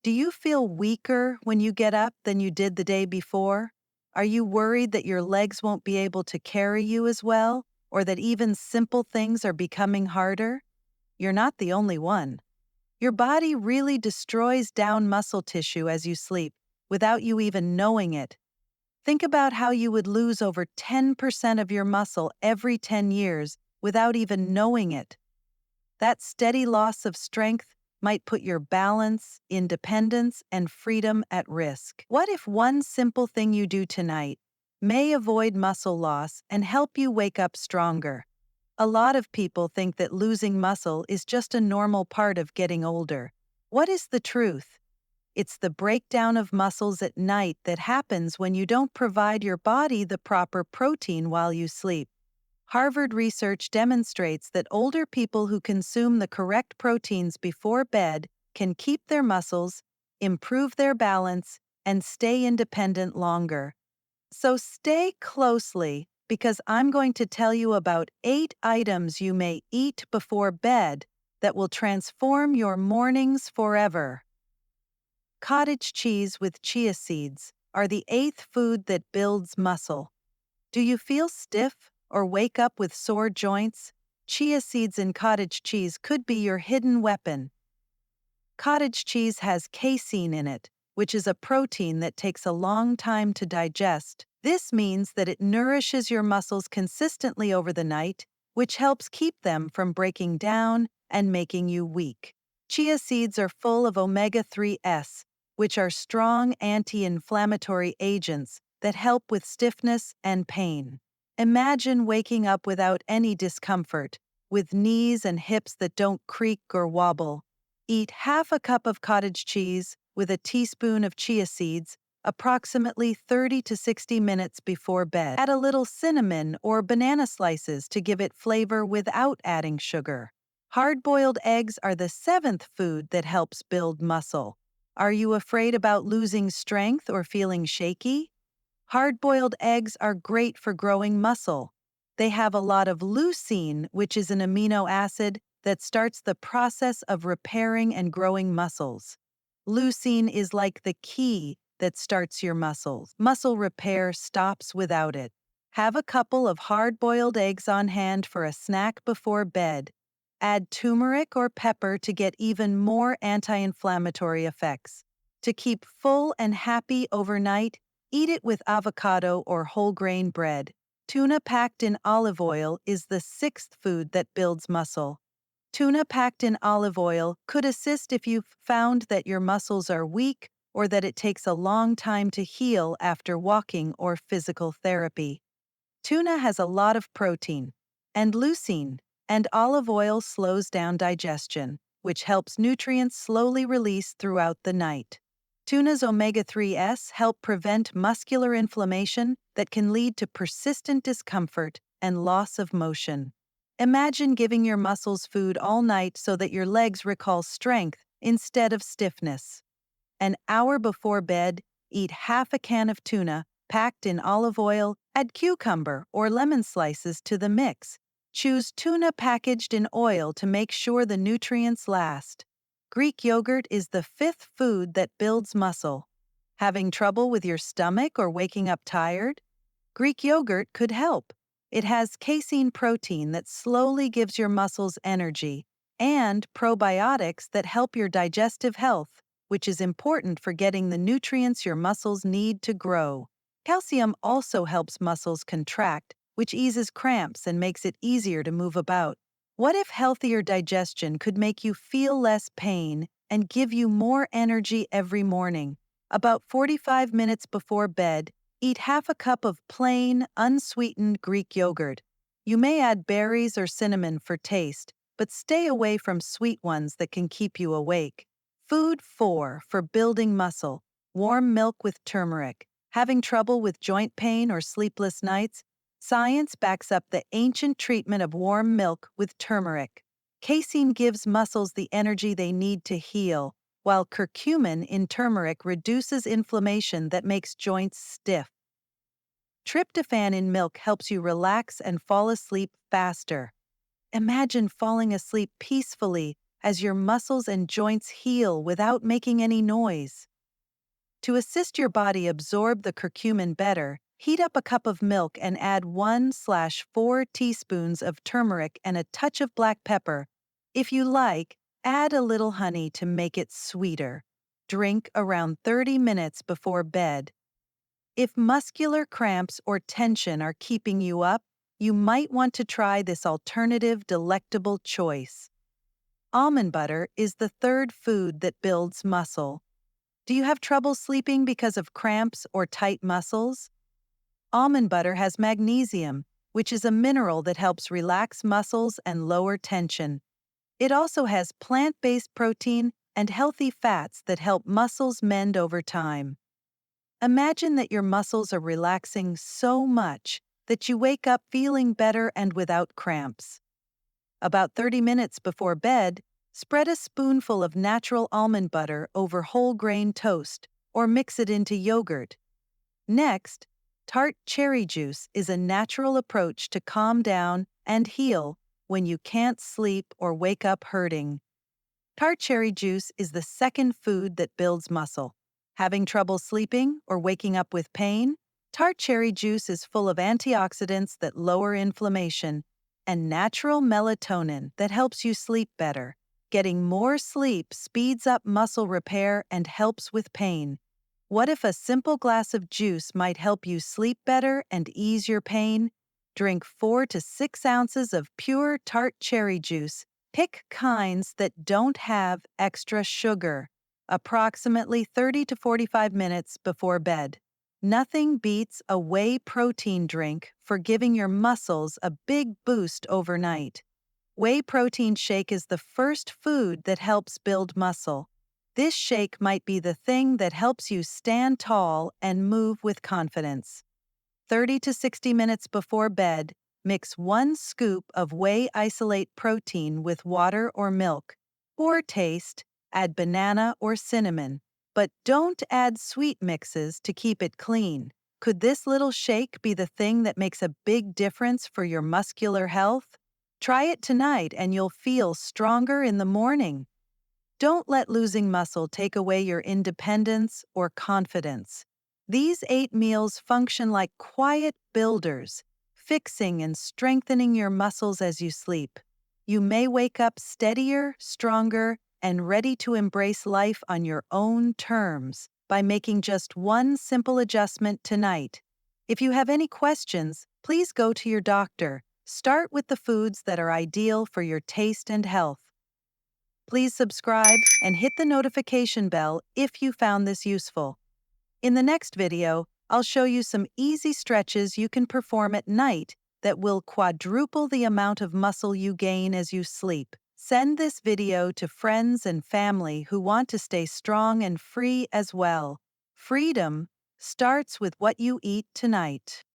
Do you feel weaker when you get up than you did the day before? Are you worried that your legs won't be able to carry you as well, or that even simple things are becoming harder? You're not the only one. Your body really destroys down muscle tissue as you sleep, without you even knowing it. Think about how you would lose over 10% of your muscle every 10 years without even knowing it. That steady loss of strength might put your balance, independence, and freedom at risk. What if one simple thing you do tonight may avoid muscle loss and help you wake up stronger? A lot of people think that losing muscle is just a normal part of getting older. What is the truth? It's the breakdown of muscles at night that happens when you don't provide your body the proper protein while you sleep. Harvard research demonstrates that older people who consume the correct proteins before bed can keep their muscles, improve their balance, and stay independent longer. So stay closely because I'm going to tell you about 8 items you may eat before bed that will transform your mornings forever. Cottage cheese with chia seeds are the 8th food that builds muscle. Do you feel stiff or wake up with sore joints? Chia seeds in cottage cheese could be your hidden weapon. Cottage cheese has casein in it, which is a protein that takes a long time to digest. This means that it nourishes your muscles consistently over the night, which helps keep them from breaking down and making you weak. Chia seeds are full of omega-3s, which are strong anti-inflammatory agents that help with stiffness and pain. Imagine waking up without any discomfort, with knees and hips that don't creak or wobble. Eat half a cup of cottage cheese with a teaspoon of chia seeds approximately 30 to 60 minutes before bed. Add a little cinnamon or banana slices to give it flavor without adding sugar. Hard-boiled eggs are the 7th food that helps build muscle. Are you afraid about losing strength or feeling shaky? Hard-boiled eggs are great for growing muscle. They have a lot of leucine, which is an amino acid that starts the process of repairing and growing muscles. Leucine is like the key that starts your muscles. Muscle repair stops without it. Have a couple of hard-boiled eggs on hand for a snack before bed. Add turmeric or pepper to get even more anti-inflammatory effects. To keep full and happy overnight, eat it with avocado or whole grain bread. Tuna packed in olive oil is the 6th food that builds muscle. Tuna packed in olive oil could assist if you've found that your muscles are weak or that it takes a long time to heal after walking or physical therapy. Tuna has a lot of protein and leucine, and olive oil slows down digestion, which helps nutrients slowly release throughout the night. Tuna's omega-3s help prevent muscular inflammation that can lead to persistent discomfort and loss of motion. Imagine giving your muscles food all night so that your legs recall strength instead of stiffness. An hour before bed, eat half a can of tuna packed in olive oil, add cucumber or lemon slices to the mix. Choose tuna packaged in oil to make sure the nutrients last. Greek yogurt is the 5th food that builds muscle. Having trouble with your stomach or waking up tired? Greek yogurt could help. It has casein protein that slowly gives your muscles energy and probiotics that help your digestive health, which is important for getting the nutrients your muscles need to grow. Calcium also helps muscles contract, which eases cramps and makes it easier to move about. What if healthier digestion could make you feel less pain and give you more energy every morning? About 45 minutes before bed, eat half a cup of plain, unsweetened Greek yogurt. You may add berries or cinnamon for taste, but stay away from sweet ones that can keep you awake. Food 4 for building muscle: warm milk with turmeric. Having trouble with joint pain or sleepless nights? Science backs up the ancient treatment of warm milk with turmeric. Casein gives muscles the energy they need to heal, while curcumin in turmeric reduces inflammation that makes joints stiff. Tryptophan in milk helps you relax and fall asleep faster. Imagine falling asleep peacefully as your muscles and joints heal without making any noise. To assist your body absorb the curcumin better, heat up a cup of milk and add 1/4 teaspoons of turmeric and a touch of black pepper. If you like, add a little honey to make it sweeter. Drink around 30 minutes before bed. If muscular cramps or tension are keeping you up, you might want to try this alternative delectable choice. Almond butter is the third food that builds muscle. Do you have trouble sleeping because of cramps or tight muscles? Almond butter has magnesium, which is a mineral that helps relax muscles and lower tension. It also has plant-based protein and healthy fats that help muscles mend over time. Imagine that your muscles are relaxing so much that you wake up feeling better and without cramps. About 30 minutes before bed, spread a spoonful of natural almond butter over whole grain toast or mix it into yogurt. Next, tart cherry juice is a natural approach to calm down and heal when you can't sleep or wake up hurting. Tart cherry juice is the second food that builds muscle. Having trouble sleeping or waking up with pain? Tart cherry juice is full of antioxidants that lower inflammation and natural melatonin that helps you sleep better. Getting more sleep speeds up muscle repair and helps with pain. What if a simple glass of juice might help you sleep better and ease your pain? Drink 4 to 6 ounces of pure tart cherry juice. Pick kinds that don't have extra sugar, approximately 30 to 45 minutes before bed. Nothing beats a whey protein drink for giving your muscles a big boost overnight. Whey protein shake is the first food that helps build muscle. This shake might be the thing that helps you stand tall and move with confidence. 30 to 60 minutes before bed, mix 1 scoop of whey isolate protein with water or milk. For taste, add banana or cinnamon, but don't add sweet mixes to keep it clean. Could this little shake be the thing that makes a big difference for your muscular health? Try it tonight and you'll feel stronger in the morning. Don't let losing muscle take away your independence or confidence. These 8 meals function like quiet builders, fixing and strengthening your muscles as you sleep. You may wake up steadier, stronger, and ready to embrace life on your own terms by making just one simple adjustment tonight. If you have any questions, please go to your doctor. Start with the foods that are ideal for your taste and health. Please subscribe and hit the notification bell if you found this useful. In the next video, I'll show you some easy stretches you can perform at night that will quadruple the amount of muscle you gain as you sleep. Send this video to friends and family who want to stay strong and free as well. Freedom starts with what you eat tonight.